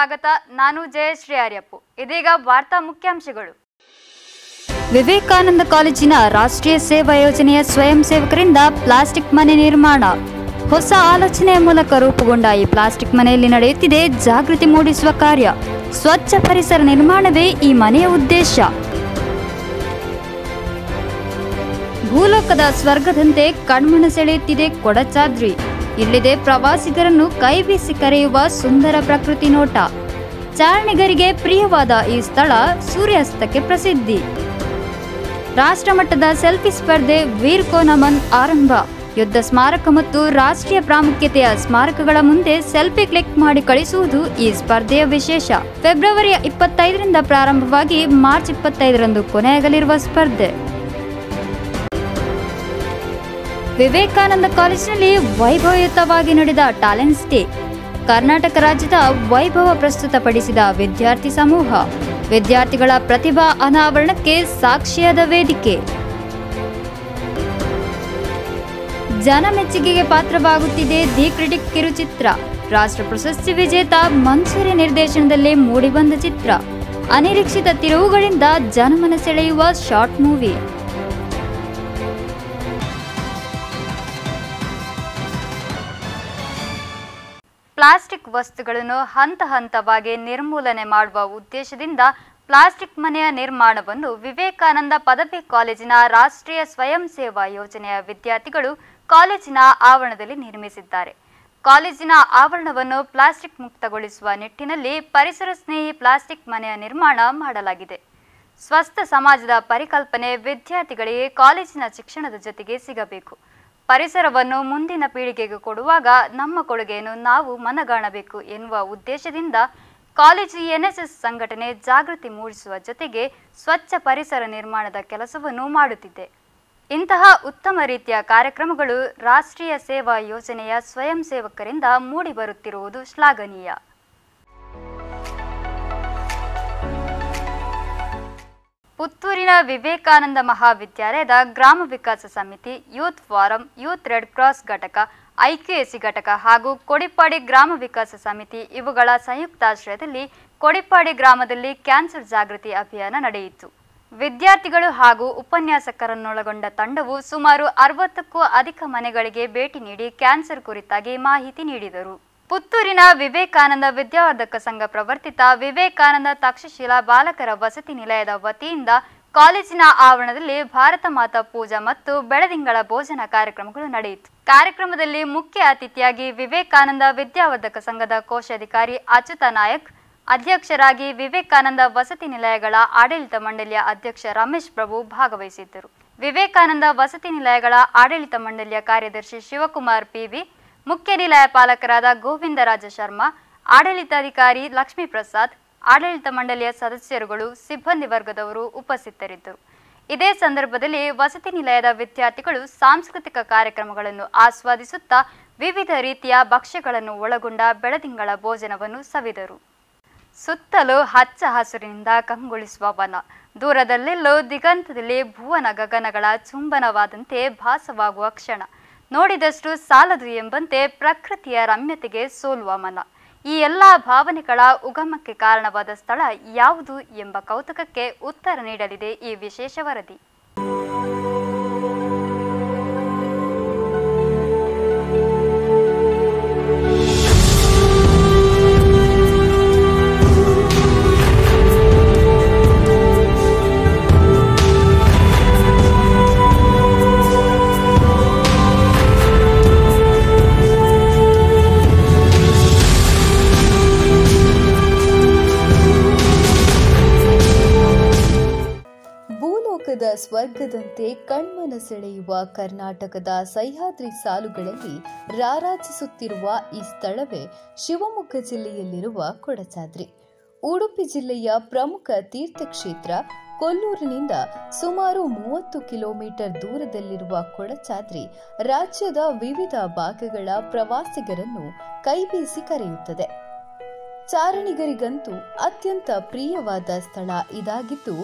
ಸ್ವಾಗತ. ನಾನು ಜಯಶ್ರೀ ಆರ್ಯಪ್ಪು. ಇದೀಗ ವಾರ್ತಾ ಮುಖ್ಯಾಂಶಗಳು. ವಿವೇಕಾನಂದ ಕಾಲೇಜಿನ ರಾಷ್ಟ್ರೀಯ ಸೇವಾ ಯೋಜನೆಯ ಸ್ವಯಂ ಸೇವಕರಿಂದ ಪ್ಲಾಸ್ಟಿಕ್ ಮನೆ ನಿರ್ಮಾಣ. ಹೊಸ ಆಲೋಚನೆಯ ಮೂಲಕ ರೂಪುಗೊಂಡ ಈ ಪ್ಲಾಸ್ಟಿಕ್ ಮನೆಯಲ್ಲಿ ನಡೆಯುತ್ತಿದೆ ಜಾಗೃತಿ ಮೂಡಿಸುವ ಕಾರ್ಯ. ಸ್ವಚ್ಛ ಪರಿಸರ ನಿರ್ಮಾಣವೇ ಈ ಮನೆಯ ಉದ್ದೇಶ. ಭೂಲೋಕದ ಸ್ವರ್ಗದಂತೆ ಕಣ್ಮನ ಸೆಳೆಯುತ್ತಿದೆ ಕೊಡಚಾದ್ರಿ. ಇಲ್ಲಿದೆ ಪ್ರವಾಸಿಗರನ್ನು ಕೈಬೀಸಿ ಕರೆಯುವ ಸುಂದರ ಪ್ರಕೃತಿ ನೋಟ. ಚಾರಣಿಗರಿಗೆ ಪ್ರಿಯವಾದ ಈ ಸ್ಥಳ ಸೂರ್ಯಾಸ್ತಕ್ಕೆ ಪ್ರಸಿದ್ಧಿ. ರಾಷ್ಟ್ರಮಟ್ಟದ ಸೆಲ್ಫಿ ಸ್ಪರ್ಧೆ ವೀರ್ ಕೋ ನಮನ್ ಆರಂಭ. ಯುದ್ಧ ಸ್ಮಾರಕ ಮತ್ತು ರಾಷ್ಟ್ರೀಯ ಪ್ರಾಮುಖ್ಯತೆಯ ಸ್ಮಾರಕಗಳ ಮುಂದೆ ಸೆಲ್ಫಿ ಕ್ಲಿಕ್ ಮಾಡಿ ಕಳಿಸುವುದು ಈ ಸ್ಪರ್ಧೆಯ ವಿಶೇಷ. ಫೆಬ್ರವರಿ 25ರಿಂದ ಪ್ರಾರಂಭವಾಗಿ ಮಾರ್ಚ್ 25ರಂದು ಕೊನೆಯಾಗಲಿರುವ ಸ್ಪರ್ಧೆ. ವಿವೇಕಾನಂದ ಕಾಲೇಜಿನಲ್ಲಿ ವೈಭವಯುತವಾಗಿ ನಡೆದ ಟ್ಯಾಲೆಂಟ್ಸ್ ಡೇ. ಕರ್ನಾಟಕ ರಾಜ್ಯದ ವೈಭವ ಪ್ರಸ್ತುತಪಡಿಸಿದ ವಿದ್ಯಾರ್ಥಿ ಸಮೂಹ. ವಿದ್ಯಾರ್ಥಿಗಳ ಪ್ರತಿಭಾ ಅನಾವರಣಕ್ಕೆ ಸಾಕ್ಷಿಯಾದ ವೇದಿಕೆ. ಜನ ಮೆಚ್ಚುಗೆಗೆ ಪಾತ್ರವಾಗುತ್ತಿದೆ ದಿ ಕ್ರಿಟಿಕ್ ಕಿರುಚಿತ್ರ. ರಾಷ್ಟ್ರ ಪ್ರಶಸ್ತಿ ವಿಜೇತ ಮನ್ಸೂರಿ ನಿರ್ದೇಶನದಲ್ಲಿ ಮೂಡಿಬಂದ ಚಿತ್ರ. ಅನಿರೀಕ್ಷಿತ ತಿರುವುಗಳಿಂದ ಜನಮನ ಸೆಳೆಯುವ ಶಾರ್ಟ್ ಮೂವಿ. ಪ್ಲಾಸ್ಟಿಕ್ ವಸ್ತುಗಳನ್ನು ಹಂತ ಹಂತವಾಗಿ ನಿರ್ಮೂಲನೆ ಮಾಡುವ ಉದ್ದೇಶದಿಂದ ಪ್ಲಾಸ್ಟಿಕ್ ಮನೆಯ ನಿರ್ಮಾಣವನ್ನು ವಿವೇಕಾನಂದ ಪದವಿ ಕಾಲೇಜಿನ ರಾಷ್ಟ್ರೀಯ ಸ್ವಯಂ ಸೇವಾ ಯೋಜನೆಯ ವಿದ್ಯಾರ್ಥಿಗಳು ಕಾಲೇಜಿನ ಆವರಣದಲ್ಲಿ ನಿರ್ಮಿಸಿದ್ದಾರೆ. ಕಾಲೇಜಿನ ಆವರಣವನ್ನು ಪ್ಲಾಸ್ಟಿಕ್ ಮುಕ್ತಗೊಳಿಸುವ ನಿಟ್ಟಿನಲ್ಲಿ ಪರಿಸರ ಸ್ನೇಹಿ ಪ್ಲಾಸ್ಟಿಕ್ ಮನೆಯ ನಿರ್ಮಾಣ ಮಾಡಲಾಗಿದೆ. ಸ್ವಸ್ಥ ಸಮಾಜದ ಪರಿಕಲ್ಪನೆ ವಿದ್ಯಾರ್ಥಿಗಳಿಗೆ ಕಾಲೇಜಿನ ಶಿಕ್ಷಣದ ಜೊತೆಗೆ ಸಿಗಬೇಕು. ಪರಿಸರವನ್ನು ಮುಂದಿನ ಪೀಳಿಗೆಗೆ ಕೊಡುವಾಗ ನಮ್ಮ ಕೊಡುಗೆಯನ್ನು ನಾವು ಮನಗಾಣಬೇಕು ಎನ್ನುವ ಉದ್ದೇಶದಿಂದ ಕಾಲೇಜು ಎನ್ಎಸ್ಎಸ್ ಸಂಘಟನೆ ಜಾಗೃತಿ ಮೂಡಿಸುವ ಜೊತೆಗೆ ಸ್ವಚ್ಛ ಪರಿಸರ ನಿರ್ಮಾಣದ ಕೆಲಸವನ್ನು ಮಾಡುತ್ತಿದೆ. ಇಂತಹ ಉತ್ತಮ ರೀತಿಯ ಕಾರ್ಯಕ್ರಮಗಳು ರಾಷ್ಟ್ರೀಯ ಸೇವಾ ಯೋಜನೆಯ ಸ್ವಯಂ ಸೇವಕರಿಂದ ಮೂಡಿಬರುತ್ತಿರುವುದು ಶ್ಲಾಘನೀಯ. ಪುತ್ತೂರಿನ ವಿವೇಕಾನಂದ ಮಹಾವಿದ್ಯಾಲಯದ ಗ್ರಾಮ ವಿಕಾಸ ಸಮಿತಿ, youth forum, youth red cross ಘಟಕ, ಐಕ್ಯುಎಸಿ ಘಟಕ ಹಾಗೂ ಕೊಡಿಪಾಡಿ ಗ್ರಾಮ ವಿಕಾಸ ಸಮಿತಿ ಇವುಗಳ ಸಂಯುಕ್ತಾಶ್ರಯದಲ್ಲಿ ಕೊಡಿಪಾಡಿ ಗ್ರಾಮದಲ್ಲಿ ಕ್ಯಾನ್ಸರ್ ಜಾಗೃತಿ ಅಭಿಯಾನ ನಡೆಯಿತು. ವಿದ್ಯಾರ್ಥಿಗಳು ಹಾಗೂ ಉಪನ್ಯಾಸಕರನ್ನೊಳಗೊಂಡ ತಂಡವು ಸುಮಾರು 60ಕ್ಕೂ ಅಧಿಕ ಮನೆಗಳಿಗೆ ಭೇಟಿ ನೀಡಿ ಕ್ಯಾನ್ಸರ್ ಕುರಿತಾಗಿ ಮಾಹಿತಿ ನೀಡಿದರು. ಪುತ್ತೂರಿನ ವಿವೇಕಾನಂದ ವಿದ್ಯಾವರ್ಧಕ ಸಂಘ ಪ್ರವರ್ತಿತ ವಿವೇಕಾನಂದ ತಕ್ಷಶಿಲಾ ಬಾಲಕರ ವಸತಿ ನಿಲಯದ ವತಿಯಿಂದ ಕಾಲೇಜಿನ ಆವರಣದಲ್ಲಿ ಭಾರತ ಮಾತಾ ಪೂಜಾ ಮತ್ತು ಬೆಳದಿಂಗಳ ಭೋಜನ ಕಾರ್ಯಕ್ರಮಗಳು ನಡೆಯಿತು. ಕಾರ್ಯಕ್ರಮದಲ್ಲಿ ಮುಖ್ಯ ಅತಿಥಿಯಾಗಿ ವಿವೇಕಾನಂದ ವಿದ್ಯಾವರ್ಧಕ ಸಂಘದ ಕೋಶಾಧಿಕಾರಿ ಅಚ್ಯುತ ನಾಯಕ್, ಅಧ್ಯಕ್ಷರಾಗಿ ವಿವೇಕಾನಂದ ವಸತಿ ನಿಲಯಗಳ ಆಡಳಿತ ಮಂಡಳಿಯ ಅಧ್ಯಕ್ಷ ರಮೇಶ್ ಪ್ರಭು ಭಾಗವಹಿಸಿದ್ದರು. ವಿವೇಕಾನಂದ ವಸತಿ ನಿಲಯಗಳ ಆಡಳಿತ ಮಂಡಳಿಯ ಕಾರ್ಯದರ್ಶಿ ಶಿವಕುಮಾರ್ ಪಿವಿ, ಮುಖ್ಯ ನಿಲಯ ಪಾಲಕರಾದ ಗೋವಿಂದರಾಜ ಶರ್ಮಾ, ಆಡಳಿತಾಧಿಕಾರಿ ಲಕ್ಷ್ಮೀ ಪ್ರಸಾದ್, ಆಡಳಿತ ಮಂಡಳಿಯ ಸದಸ್ಯರುಗಳು, ಸಿಬ್ಬಂದಿ ವರ್ಗದವರು ಉಪಸ್ಥಿತರಿದ್ದರು. ಇದೇ ಸಂದರ್ಭದಲ್ಲಿ ವಸತಿ ನಿಲಯದ ವಿದ್ಯಾರ್ಥಿಗಳು ಸಾಂಸ್ಕೃತಿಕ ಕಾರ್ಯಕ್ರಮಗಳನ್ನು ಆಸ್ವಾದಿಸುತ್ತಾ ವಿವಿಧ ರೀತಿಯ ಭಕ್ಷ್ಯಗಳನ್ನು ಒಳಗೊಂಡ ಬೆಳದಿಂಗಳ ಭೋಜನವನ್ನು ಸವಿದರು. ಸುತ್ತಲೂ ಹಚ್ಚ ಹಸುರಿನಿಂದ ಕಂಗೊಳಿಸುವ ವನ. ದೂರದಲ್ಲೆಲ್ಲೋ ದಿಗಂತದಲ್ಲಿ ಭುವನ ಗಗನಗಳ ಚುಂಬನವಾದಂತೆ ಭಾಸವಾಗುವ ಕ್ಷಣ. ನೋಡಿದಷ್ಟು ಸಾಲದು ಎಂಬಂತೆ ಪ್ರಕೃತಿಯ ರಮ್ಯತೆಗೆ ಸೋಲುವ ಮನ. ಈ ಎಲ್ಲ ಭಾವನೆಗಳ ಉಗಮಕ್ಕೆ ಕಾರಣವಾದ ಸ್ಥಳ ಯಾವುದು ಎಂಬ ಕೌತುಕಕ್ಕೆ ಉತ್ತರ ನೀಡಲಿದೆ ಈ ವಿಶೇಷ ವರದಿ. ಸ್ವರ್ಗದಂತೆ ಕಣ್ಮನ ಸೆಳೆಯುವ ಕರ್ನಾಟಕದ ಸಹ್ಯಾದ್ರಿ ಸಾಲುಗಳಲ್ಲಿ ರಾರಾಜಿಸುತ್ತಿರುವ ಈ ಸ್ಥಳವೇ ಶಿವಮೊಗ್ಗ ಜಿಲ್ಲೆಯಲ್ಲಿರುವ ಕೊಡಚಾದ್ರಿ. ಉಡುಪಿ ಜಿಲ್ಲೆಯ ಪ್ರಮುಖ ತೀರ್ಥಕ್ಷೇತ್ರ ಕೊಲ್ಲೂರಿನಿಂದ ಸುಮಾರು 30 ಕಿಲೋಮೀಟರ್ ದೂರದಲ್ಲಿರುವ ಕೊಡಚಾದ್ರಿ ರಾಜ್ಯದ ವಿವಿಧ ಭಾಗಗಳ ಪ್ರವಾಸಿಗರನ್ನು ಕೈಬೀಸಿ ಕರೆಯುತ್ತದೆ. ಚಾರಣಿಗರಿಗಂತೂ ಅತ್ಯಂತ ಪ್ರಿಯವಾದ ಸ್ಥಳ ಇದಾಗಿದ್ದು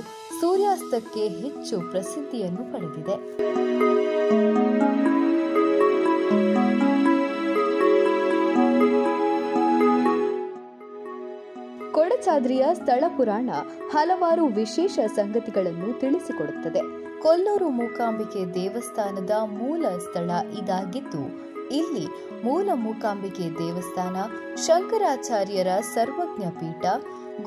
ಸೂರ್ಯಾಸ್ತಕ್ಕೆ ಹೆಚ್ಚು ಪ್ರಸಿದ್ಧಿಯನ್ನು ಪಡೆದಿದೆ. ಕೊಡಚಾದ್ರಿಯ ಸ್ಥಳ ಪುರಾಣ ಹಲವಾರು ವಿಶೇಷ ಸಂಗತಿಗಳನ್ನು ತಿಳಿಸಿಕೊಡುತ್ತದೆ. ಕೊಲ್ಲೂರು ಮೂಕಾಂಬಿಕೆ ದೇವಸ್ಥಾನದ ಮೂಲ ಸ್ಥಳ ಇದಾಗಿದ್ದು, ಇಲ್ಲಿ ಮೂಲ ಮೂಕಾಂಬಿಕೆ ದೇವಸ್ಥಾನ, ಶಂಕರಾಚಾರ್ಯರ ಸರ್ವಜ್ಞ ಪೀಠ,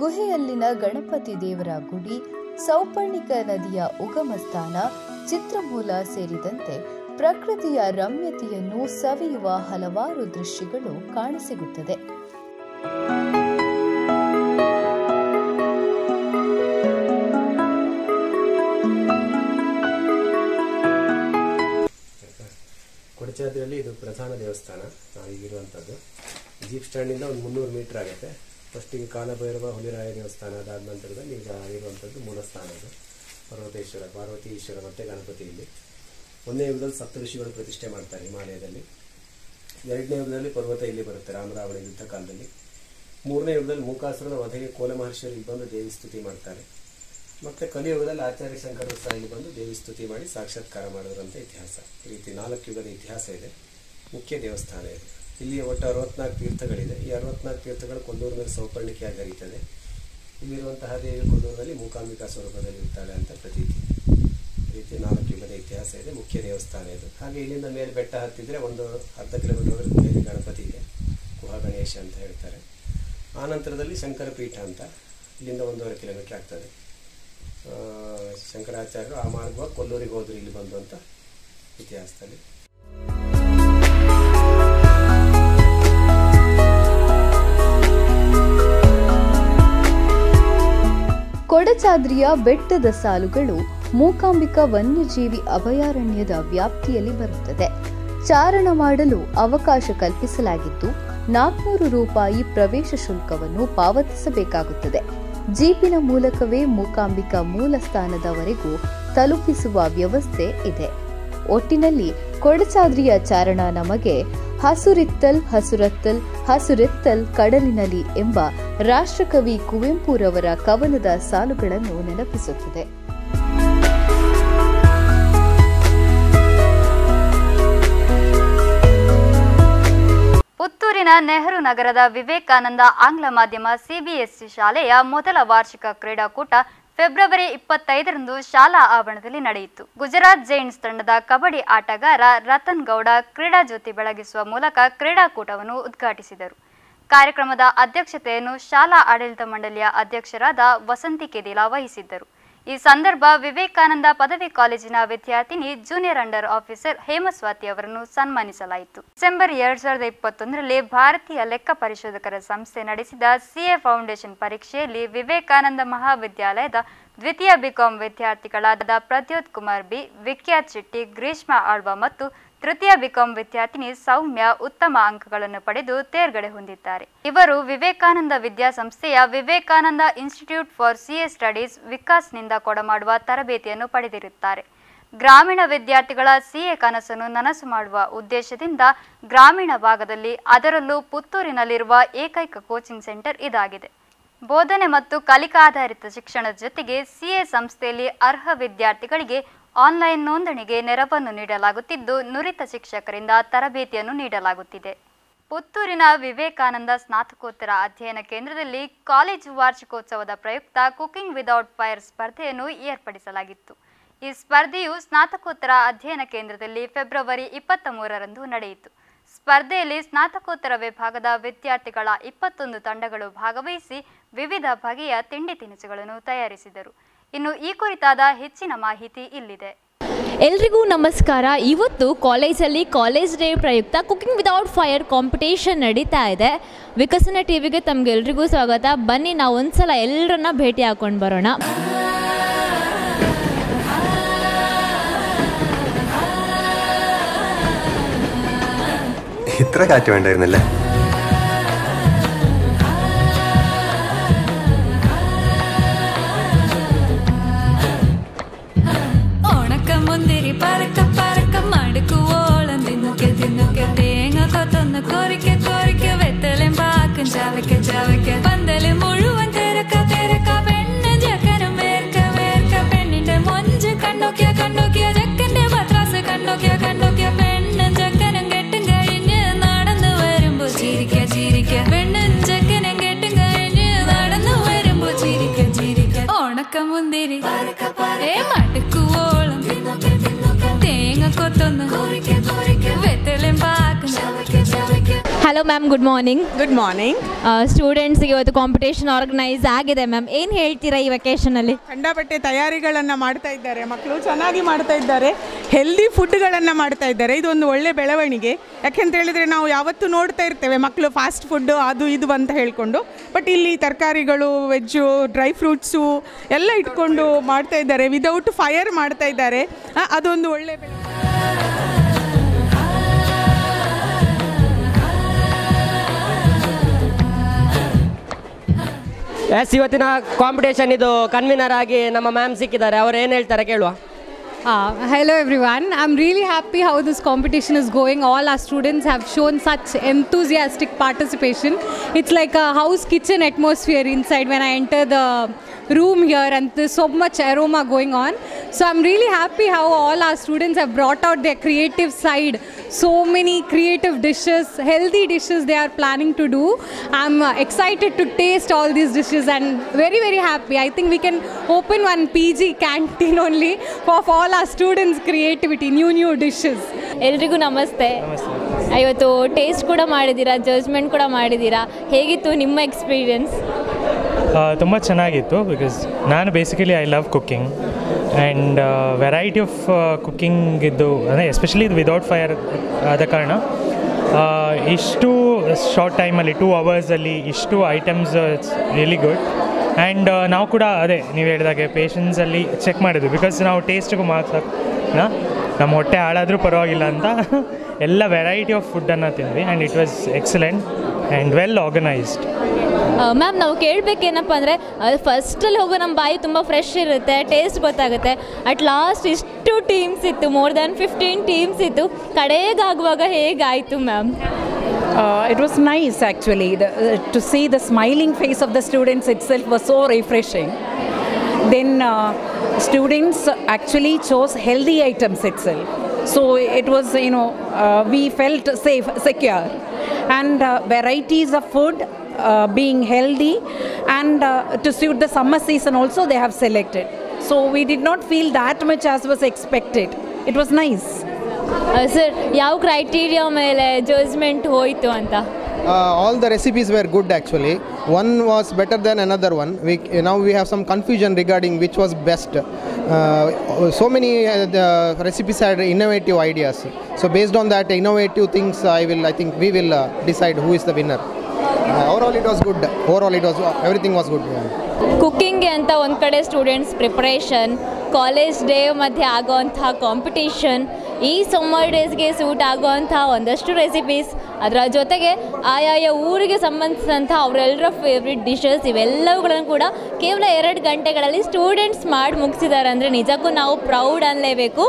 ಗುಹೆಯಲ್ಲಿನ ಗಣಪತಿ ದೇವರ ಗುಡಿ, ಸೌಪರ್ಣಿಕ ನದಿಯ ಉಗಮ ಸ್ಥಾನ, ಚಿತ್ರಮೂಲ ಸೇರಿದಂತೆ ಪ್ರಕೃತಿಯ ರಮ್ಯತೆಯನ್ನು ಸವಿಯುವ ಹಲವಾರು ದೃಶ್ಯಗಳು ಕಾಣಸಿಗುತ್ತದೆ. ಕೊಡಚಾದ್ರಿಯಲ್ಲಿ ಇದು ಪ್ರಧಾನ ದೇವಸ್ಥಾನ ನಾವೀಗಿರುವಂಥದ್ದು. ಜೀಪ್ ಸ್ಟ್ಯಾಂಡಿಂದ ಒಂದು 300 ಮೀಟರ್ ಆಗುತ್ತೆ. ಫಸ್ಟಿಗೆ ಕಾಲಭೈರವ ಹುಲಿರಾಯ ದೇವಸ್ಥಾನ, ಅದಾದ ನಂತರದಲ್ಲಿ ಈಗ ಇರುವಂಥದ್ದು ಮೂಲ ಸ್ಥಾನ. ಅದು ಪರ್ವತೇಶ್ವರ, ಪಾರ್ವತಿ ಈಶ್ವರ ಮತ್ತು ಗಣಪತಿ. ಇಲ್ಲಿ 1ನೇ ಯುಗದಲ್ಲಿ ಸಪ್ತಋಷಿಗಳು ಪ್ರತಿಷ್ಠೆ ಮಾಡ್ತಾರೆ ಹಿಮಾಲಯದಲ್ಲಿ. 2ನೇ ಯುಗದಲ್ಲಿ ಪರ್ವತ ಇಲ್ಲಿ ಬರುತ್ತೆ ರಾಮರಾವಣ ಯುದ್ಧ ಕಾಲದಲ್ಲಿ. 3ನೇ ಯುಗದಲ್ಲಿ ಮೂಕಾಸುರನ ವಧೆಗೆ ಕೋಲ ಮಹರ್ಷಿಯರು ಇಲ್ಲಿ ಬಂದು ದೇವಿ ಸ್ತುತಿ ಮಾಡ್ತಾರೆ. ಮತ್ತು ಕಲಿಯುಗದಲ್ಲಿ ಆಚಾರ್ಯ ಶಂಕರರು ಸಹ ಇಲ್ಲಿ ಬಂದು ದೇವಿ ಸ್ತುತಿ ಮಾಡಿ ಸಾಕ್ಷಾತ್ಕಾರ ಮಾಡಿದ್ರಂತ ಇತಿಹಾಸ. ಈ ರೀತಿ 4 ಯುಗದ ಇತಿಹಾಸ ಇದೆ. ಮುಖ್ಯ ದೇವಸ್ಥಾನ ಇದೆ. ಇಲ್ಲಿ ಒಟ್ಟು 64 ತೀರ್ಥಗಳಿದೆ. ಈ 64 ತೀರ್ಥಗಳು ಕೊಲ್ಲೂರಿನಲ್ಲಿ ಸೌಪರ್ಣಿಕೆಯಾಗಿ ಹರಿಯುತ್ತದೆ. ಇಲ್ಲಿರುವಂತಹ ದೇವಿ ಕೊಲ್ಲೂರಿನಲ್ಲಿ ಮೂಕಾಂಬಿಕಾ ಸ್ವರೂಪದಲ್ಲಿ ಇರ್ತಾಳೆ ಅಂತ ಪ್ರತೀತಿ. ಈ ರೀತಿ 4 ಯುಗದ ಇತಿಹಾಸ ಇದೆ. ಮುಖ್ಯ ದೇವಸ್ಥಾನ ಇದು. ಹಾಗೆ ಇಲ್ಲಿಂದ ಮೇಲೆ ಬೆಟ್ಟ ಹತ್ತಿದ್ರೆ ಒಂದು ಅರ್ಧ ಕಿಲೋಮೀಟರ್ ಹೋದರೆ ಗುಹೆಯಲ್ಲಿ ಗಣಪತಿ ಇದೆ, ಗುಹಾ ಗಣೇಶ ಅಂತ ಹೇಳ್ತಾರೆ. ಆನಂತರದಲ್ಲಿ ಶಂಕರ ಪೀಠ ಅಂತ, ಇಲ್ಲಿಂದ 1.5 ಕಿಲೋಮೀಟರ್ ಆಗ್ತದೆ. ಶಂಕರಾಚಾರ್ಯರು ಆ ಮಾರ್ಗವಾಗಿ ಕೊಲ್ಲೂರಿಗೆ ಹೋದ್ರು ಇಲ್ಲಿ ಬಂದು ಅಂತ ಇತಿಹಾಸದಲ್ಲಿ. ಕೊಡಚಾದ್ರಿಯ ಬೆಟ್ಟದ ಸಾಲುಗಳು ಮೂಕಾಂಬಿಕಾ ವನ್ಯಜೀವಿ ಅಭಯಾರಣ್ಯದ ವ್ಯಾಪ್ತಿಯಲ್ಲಿ ಬರುತ್ತದೆ. ಚಾರಣ ಮಾಡಲು ಅವಕಾಶ ಕಲ್ಪಿಸಲಾಗಿದ್ದು 400 ರೂಪಾಯಿ ಪ್ರವೇಶ ಶುಲ್ಕವನ್ನು ಪಾವತಿಸಬೇಕಾಗುತ್ತದೆ. ಜೀಪಿನ ಮೂಲಕವೇ ಮೂಕಾಂಬಿಕಾ ಮೂಲ ಸ್ಥಾನದವರೆಗೂ ತಲುಪಿಸುವ ವ್ಯವಸ್ಥೆ ಇದೆ. ಒಟ್ಟಿನಲ್ಲಿ ಕೊಡಚಾದ್ರಿಯ ಚಾರಣ ನಮಗೆ ಹಸುರಿತ್ತಲ್ ಹಸುರತ್ತಲ್ ಹಸುರೆತ್ತಲ್ ಕಡಲಿನಲ್ಲಿ ಎಂಬ ರಾಷ್ಟ್ರಕವಿ ಕುವೆಂಪುರವರ ಕವನದ ಸಾಲುಗಳನ್ನು ನೆನಪಿಸುತ್ತದೆ. ಪುತ್ತೂರಿನ ನೆಹರು ನಗರದ ವಿವೇಕಾನಂದ ಆಂಗ್ಲ ಮಾಧ್ಯಮ ಸಿಬಿಎಸ್ಇ ಶಾಲೆಯ ಮೊದಲ ವಾರ್ಷಿಕ ಕ್ರೀಡಾಕೂಟ ಫೆಬ್ರವರಿ 25ರಂದು ಶಾಲಾ ಆವರಣದಲ್ಲಿ ನಡೆಯಿತು. ಗುಜರಾತ್ ಜೈಂಟ್ಸ್ ತಂಡದ ಕಬಡ್ಡಿ ಆಟಗಾರ ರತನ್ ಗೌಡ ಕ್ರೀಡಾ ಜ್ಯೋತಿ ಬೆಳಗಿಸುವ ಮೂಲಕ ಕ್ರೀಡಾಕೂಟವನ್ನು ಉದ್ಘಾಟಿಸಿದರು. ಕಾರ್ಯಕ್ರಮದ ಅಧ್ಯಕ್ಷತೆಯನ್ನು ಶಾಲಾ ಆಡಳಿತ ಮಂಡಳಿಯ ಅಧ್ಯಕ್ಷರಾದ ವಸಂತಿ ಕೆದಿಲಾ ವಹಿಸಿದ್ದರು. ಈ ಸಂದರ್ಭ ವಿವೇಕಾನಂದ ಪದವಿ ಕಾಲೇಜಿನ ವಿದ್ಯಾರ್ಥಿನಿ ಜೂನಿಯರ್ ಅಂಡರ್ ಆಫೀಸರ್ ಹೇಮಸ್ವಾತಿ ಅವರನ್ನು ಸನ್ಮಾನಿಸಲಾಯಿತು. ಡಿಸೆಂಬರ್ 2021ರಲ್ಲಿ ಭಾರತೀಯ ಲೆಕ್ಕ ಪರಿಶೋಧಕರ ಸಂಸ್ಥೆ ನಡೆಸಿದ ಸಿಎ ಫೌಂಡೇಶನ್ ಪರೀಕ್ಷೆಯಲ್ಲಿ ವಿವೇಕಾನಂದ ಮಹಾವಿದ್ಯಾಲಯದ ದ್ವಿತೀಯ ಬಿಕಾಂ ವಿದ್ಯಾರ್ಥಿಗಳಾದ ಪ್ರದ್ಯೋತ್ ಕುಮಾರ್ ಬಿ, ವಿಖ್ಯಾತ್ ಶೆಟ್ಟಿ, ಗ್ರೀಷ್ಮಾ ಆಳ್ವ ಮತ್ತು ತೃತೀಯ ಬಿಕಾಂ ವಿದ್ಯಾರ್ಥಿನಿ ಸೌಮ್ಯ ಉತ್ತಮ ಅಂಕಗಳನ್ನು ಪಡೆದು ತೇರ್ಗಡೆ ಹೊಂದಿದ್ದಾರೆ. ಇವರು ವಿವೇಕಾನಂದ ವಿದ್ಯಾಸಂಸ್ಥೆಯ Vivekananda institute for CA studies ವಿಕಾಸ್ನಿಂದ ಕೊಡಮಾಡುವ ತರಬೇತಿಯನ್ನು ಪಡೆದಿರುತ್ತಾರೆ. ಗ್ರಾಮೀಣ ವಿದ್ಯಾರ್ಥಿಗಳ ಸಿಎ ಕನಸನ್ನು ನನಸು ಮಾಡುವ ಉದ್ದೇಶದಿಂದ ಗ್ರಾಮೀಣ ಭಾಗದಲ್ಲಿ, ಅದರಲ್ಲೂ ಪುತ್ತೂರಿನಲ್ಲಿರುವ ಏಕೈಕ ಕೋಚಿಂಗ್ ಸೆಂಟರ್ ಇದಾಗಿದೆ. ಬೋಧನೆ ಮತ್ತು ಕಲಿಕಾಧಾರಿತ ಶಿಕ್ಷಣದ ಜೊತೆಗೆ ಸಿಎ ಸಂಸ್ಥೆಯಲ್ಲಿ ಅರ್ಹ ವಿದ್ಯಾರ್ಥಿಗಳಿಗೆ ಆನ್ಲೈನ್ ನೋಂದಣಿಗೆ ನೆರವನ್ನು ನೀಡಲಾಗುತ್ತಿದ್ದು, ನುರಿತ ಶಿಕ್ಷಕರಿಂದ ತರಬೇತಿಯನ್ನು ನೀಡಲಾಗುತ್ತಿದೆ. ಪುತ್ತೂರಿನ ವಿವೇಕಾನಂದ ಸ್ನಾತಕೋತ್ತರ ಅಧ್ಯಯನ ಕೇಂದ್ರದಲ್ಲಿ ಕಾಲೇಜು ವಾರ್ಷಿಕೋತ್ಸವದ ಪ್ರಯುಕ್ತ ಕುಕಿಂಗ್ ವಿದೌಟ್ ಫೈರ್ ಸ್ಪರ್ಧೆಯನ್ನು ಏರ್ಪಡಿಸಲಾಗಿತ್ತು. ಈ ಸ್ಪರ್ಧೆಯು ಸ್ನಾತಕೋತ್ತರ ಅಧ್ಯಯನ ಕೇಂದ್ರದಲ್ಲಿ ಫೆಬ್ರವರಿ 23ರಂದು ನಡೆಯಿತು. ಸ್ಪರ್ಧೆಯಲ್ಲಿ ಸ್ನಾತಕೋತ್ತರ ವಿಭಾಗದ ವಿದ್ಯಾರ್ಥಿಗಳ 21 ತಂಡಗಳು ಭಾಗವಹಿಸಿ ವಿವಿಧ ಬಗೆಯ ತಿಂಡಿ ತಿನಿಸುಗಳನ್ನು ತಯಾರಿಸಿದರು. ಇನ್ನು ಈ ಕುರಿತಾದ ಹೆಚ್ಚಿನ ಮಾಹಿತಿ ಇಲ್ಲಿದೆ. ಎಲ್ರಿಗೂ ನಮಸ್ಕಾರ. ಇವತ್ತು ಕಾಲೇಜಲ್ಲಿ ಕಾಲೇಜ್ ಡೇ ಪ್ರಯುಕ್ತ ಕುಕಿಂಗ್ ವಿದೌಟ್ ಫೈರ್ ಕಾಂಪಿಟೇಷನ್ ನಡೀತಾ ಇದೆ. ವಿಕಸನ ಟಿವಿಗೆ ತಮಗೆಲ್ರಿಗೂ ಸ್ವಾಗತ. ಬನ್ನಿ ನಾವು ಒಂದ್ಸಲ ಎಲ್ಲರನ್ನ ಭೇಟಿ ಹಾಕೊಂಡು ಬರೋಣ. ഇത്ര കാറ്റ് വേണ്ടായിരുന്നല്ലേ? മുന്തിരി പറക്ക പറക്ക മടുക്കുവോളം തിന്നുക്കെ തിന്നുക്കെ തേങ്ങ കൊത്തൊന്ന് കൊറിക്ക കൊറിക്ക വെത്തലും പാക്കും ചവയ്ക്ക ചവയ്ക്ക പന്തല് മുഴുവൻ തിരക്ക തിരക്ക പെണ്ണ് ജക്കനും വേർക്ക വേർക്ക പെണ്ണിന്റെ മൊഞ്ച് കണ്ടോക്കിയ കണ്ടോക്കിയ ജക്കന്റെ പത്രാസ് കണ്ടോക്കിയ കണ്ടോക്കിയ പെണ്ണും ജക്കനും കെട്ടും കഴിഞ്ഞ് നടന്നു വരുമ്പോ ചിരിക്ക ചിരിക്ക പെണ്ണും ജക്കനും കെട്ടും കഴിഞ്ഞ് നടന്നു മുന്തിരി മടുക്കുവോളം തേങ്ങ കൊത്തൊന്ന് വെത്തലും പാക്കും. Hello ma'am, good morning. Good morning. ಸ್ಟೂಡೆಂಟ್ಸ್ಗೆ ಇವತ್ತು ಕಾಂಪಿಟೇಷನ್ ಆರ್ಗನೈಸ್ ಆಗಿದೆ ಮ್ಯಾಮ್. ಏನು ಹೇಳ್ತೀರಾ ಈ ವೆಕೇಷನಲ್ಲಿ? ಕಂಡಪಟ್ಟೆ ತಯಾರಿಗಳನ್ನು ಮಾಡ್ತಾ ಇದ್ದಾರೆ ಮಕ್ಕಳು, ಚೆನ್ನಾಗಿ ಮಾಡ್ತಾ ಇದ್ದಾರೆ. ಹೆಲ್ದಿ ಫುಡ್ಗಳನ್ನು ಮಾಡ್ತಾ ಇದ್ದಾರೆ. ಇದೊಂದು ಒಳ್ಳೆ ಬೆಳವಣಿಗೆ. ಯಾಕೆಂತ ಹೇಳಿದರೆ ನಾವು ಯಾವತ್ತೂ ನೋಡ್ತಾ ಇರ್ತೇವೆ ಮಕ್ಕಳು ಫಾಸ್ಟ್ ಫುಡ್ಡು ಅದು ಇದು ಅಂತ ಹೇಳ್ಕೊಂಡು, ಬಟ್ ಇಲ್ಲಿ ತರಕಾರಿಗಳು, ವೆಜ್ಜು, ಡ್ರೈ ಫ್ರೂಟ್ಸು ಎಲ್ಲ ಇಟ್ಕೊಂಡು ಮಾಡ್ತಾ ಇದ್ದಾರೆ. ವಿದೌಟ್ ಫೈರ್ ಮಾಡ್ತಾ ಇದ್ದಾರೆ. ಅದೊಂದು ಒಳ್ಳೆ ಬೆಳವಣಿಗೆ. ಎಸ್, ಇವತ್ತಿನ ಕಾಂಪಿಟೇಷನ್ ಇದು ಕನ್ವೀನರ್ ಆಗಿ ನಮ್ಮ ಮ್ಯಾಮ್ ಸಿಕ್ಕಿದ್ದಾರೆ. ಅವ್ರು ಏನು ಹೇಳ್ತಾರೆ ಕೇಳುವ. Hello everyone, I'm really happy how this competition is going. All our students have shown such enthusiastic participation. It's like a house kitchen atmosphere inside when I enter the room here, and there's so much aroma going on. So I'm really happy how all our students have brought out their creative side. So many creative dishes, healthy dishes they are planning to do. I'm excited to taste all these dishes and very very happy. I think we can open one PG canteen only for all our students creativity, new dishes. ಎಲ್ರಿಗೂ ನಮಸ್ತೆ. ಇವತ್ತು taste ಕೂಡ ಮಾಡಿದ್ದೀರಾ, judgment ಕೂಡ ಮಾಡಿದ್ದೀರಾ. ಹೇಗಿತ್ತು ನಿಮ್ಮ experience? ತುಂಬ ಚೆನ್ನಾಗಿತ್ತು. ಬಿಕಾಸ್ ನಾನು basically I love cooking and variety of cooking ಇದ್ದು, ಅಂದರೆ ಎಸ್ಪೆಷಲಿ ಇದು ವಿದೌಟ್ ಫೈರ್ ಆದ ಕಾರಣ ಇಷ್ಟು ಶಾರ್ಟ್ ಟೈಮಲ್ಲಿ 2 ಅವರ್ಸಲ್ಲಿ ಇಷ್ಟು items it's really good. And ನಾವು ಕೂಡ ಅದೇ ನೀವು ಹೇಳಿದಾಗೆ ಪೇಷನ್ಸಲ್ಲಿ ಚೆಕ್ ಮಾಡಿದ್ವಿ. ಬಿಕಾಸ್ ನಾವು ಟೇಸ್ಟಿಗೂ ಮಾತ್ರ ನಮ್ಮ ಹೊಟ್ಟೆ ಹಾಳಾದರೂ ಪರವಾಗಿಲ್ಲ ಅಂತ ಎಲ್ಲ ವೆರೈಟಿ ಆಫ್ ಫುಡ್ಡನ್ನು ತಿಂದ್ವಿ. And it was excellent and well organised. Ma'am, ನಾವು ಕೇಳಬೇಕೇನಪ್ಪ ಅಂದರೆ ಫಸ್ಟಲ್ಲಿ ಹೋಗೋ ನಮ್ಮ ಬಾಯಿ ತುಂಬ ಫ್ರೆಶ್ ಇರುತ್ತೆ, ಟೇಸ್ಟ್ ಗೊತ್ತಾಗುತ್ತೆ. ಅಟ್ ಲಾಸ್ಟ್ ಇಷ್ಟು ಟೀಮ್ಸ್ ಇತ್ತು, ಮೋರ್ ದ್ಯಾನ್ 15 ಟೀಮ್ಸ್ ಇತ್ತು. ಕಡೆಗಾಗುವಾಗ ಹೇಗಾಯಿತು ma'am? It was nice actually. To see the smiling face of the students itself was so refreshing. Then students actually chose healthy items itself. So it was, we felt safe, secure. And varieties of food being healthy and to suit the summer season also they have selected. So we did not feel that much as was expected. It was nice. Sir, ಯಾವ criteria ಮೇಲೆ judgment ಹೋಯಿತು ಅಂತ? All the recipes were good actually. One was better than another one. Now we have some confusion regarding which was best. So many recipes had innovative ideas. So based on that innovative things, I think we will decide who is the winner. Overall it was good. Everything was good. ಕುಕ್ಕಿಂಗ್ಗೆ ಅಂತ ಒಂದು ಕಡೆ students preparation, college day ಮಧ್ಯೆ ಆಗೋವಂಥ competition, ಈ summer ಡೇಸ್ಗೆ suit ಆಗೋವಂಥ ಒಂದಷ್ಟು recipes, ಅದರ ಜೊತೆಗೆ ಆಯಾಯ ಊರಿಗೆ ಸಂಬಂಧಿಸಿದಂಥ ಅವರೆಲ್ಲರ ಫೇವ್ರೆಟ್ ಡಿಶಸ್, ಇವೆಲ್ಲವುಗಳನ್ನು ಕೂಡ ಕೇವಲ 2 ಗಂಟೆಗಳಲ್ಲಿ ಸ್ಟೂಡೆಂಟ್ಸ್ ಮಾಡಿ ಮುಗಿಸಿದ್ದಾರೆ ಅಂದರೆ ನಿಜಕ್ಕೂ ನಾವು ಪ್ರೌಡ್ ಅನ್ನಲೇಬೇಕು.